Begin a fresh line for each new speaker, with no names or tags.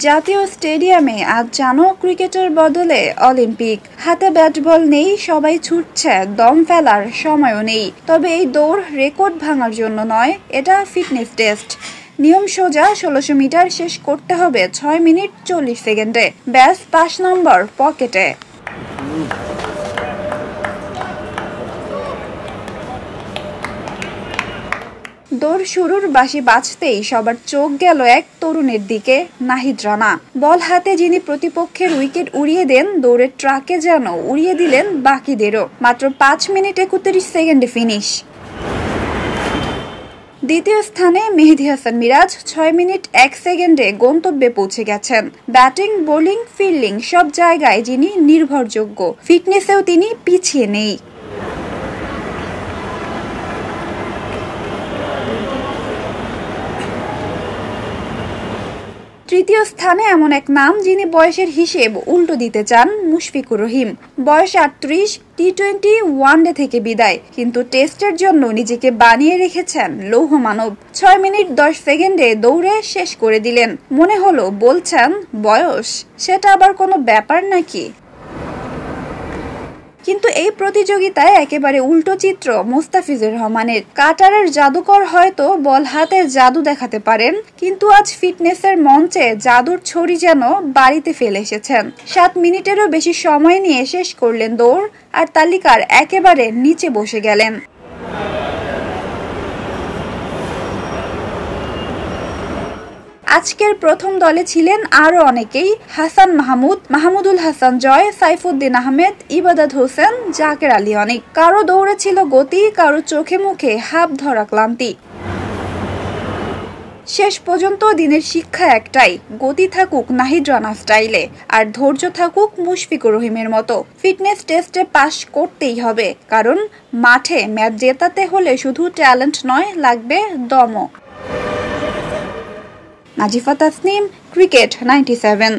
জাতীয় স্টেডিয়ামে আজ যেন ক্রিকেটের বদলে অলিম্পিক। হাতে ব্যাট বল নেই, সবাই ছুটছে, দম ফেলার সময়ও নেই। তবে এই দৌড় রেকর্ড ভাঙার জন্য নয়, এটা ফিটনেস টেস্ট। নিয়ম সোজা, ১৬০০ মিটার শেষ করতে হবে ৬ মিনিট ৪০ সেকেন্ডে। ব্যাস ৫ নম্বর পকেটে। দৌড় শুরুর বাঁশি বাজতেই সবার চোখ গেল এক তরুণের দিকে, নাহিদ রানা। বল হাতে যিনি প্রতিপক্ষের উইকেট উড়িয়ে দেন, দৌড়ের ট্রাকে যেন উড়িয়ে দিলেন বাকিদেরও। মাত্র ৫ মিনিট ৩১ সেকেন্ডে ফিনিশ। দ্বিতীয় স্থানে মেহেদী হাসান মিরাজ ৬ মিনিট ১ সেকেন্ডে গন্তব্যে পৌঁছে গেছেন। ব্যাটিং, বোলিং, ফিল্ডিং সব জায়গায় যিনি নির্ভরযোগ্য, ফিটনেসেও তিনি পিছিয়ে নেই। তৃতীয় স্থানে এমন এক নাম যিনি বয়সের হিসেব উল্টো দিতে চান, মুশফিকুর রহিম। বয়স ৩৮, টি-20 ওয়ানডে থেকে বিদায়, কিন্তু টেস্টের জন্য নিজেকে বানিয়ে রেখেছেন লৌহ মানব। ৬ মিনিট ১০ সেকেন্ডে দৌড়ে শেষ করে দিলেন। মনে হলো বলছেন বয়স সেটা আবার কোনো ব্যাপার নাকি। কিন্তু এই প্রতিযোগিতায় একেবারে উল্টো চিত্র মোস্তাফিজুর রহমানের। কাটারের জাদুকর হয়তো বল হাতে জাদু দেখাতে পারেন, কিন্তু আজ ফিটনেসের মঞ্চে জাদুর ছড়ি যেন বাড়িতে ফেলে এসেছেন। ৭ মিনিটেরও বেশি সময় নিয়ে শেষ করলেন দৌড়, আর তালিকার একেবারে নিচে বসে গেলেন। আজকের প্রথম দলে ছিলেন আরও অনেকেই, হাসান মাহমুদ, মাহমুদুল হাসান জয়, সাইফুদ্দিন আহমেদ, ইবাদত হোসেন, জাকের আলী অনেক। কারো দৌড়ে ছিল গতি, কারো চোখে মুখে হাফ ধরা ক্লান্তি। শেষ পর্যন্ত দিনের শিক্ষা একটাই, গতি থাকুক নাহিদ রানা স্টাইলে, আর ধৈর্য থাকুক মুশফিকুর রহিমের মতো। ফিটনেস টেস্টে পাস করতেই হবে, কারণ মাঠে ম্যাচ জেতাতে হলে শুধু ট্যালেন্ট নয়, লাগবে দমও। নাজিফা তাসনিম, ক্রিকেট ৯৭।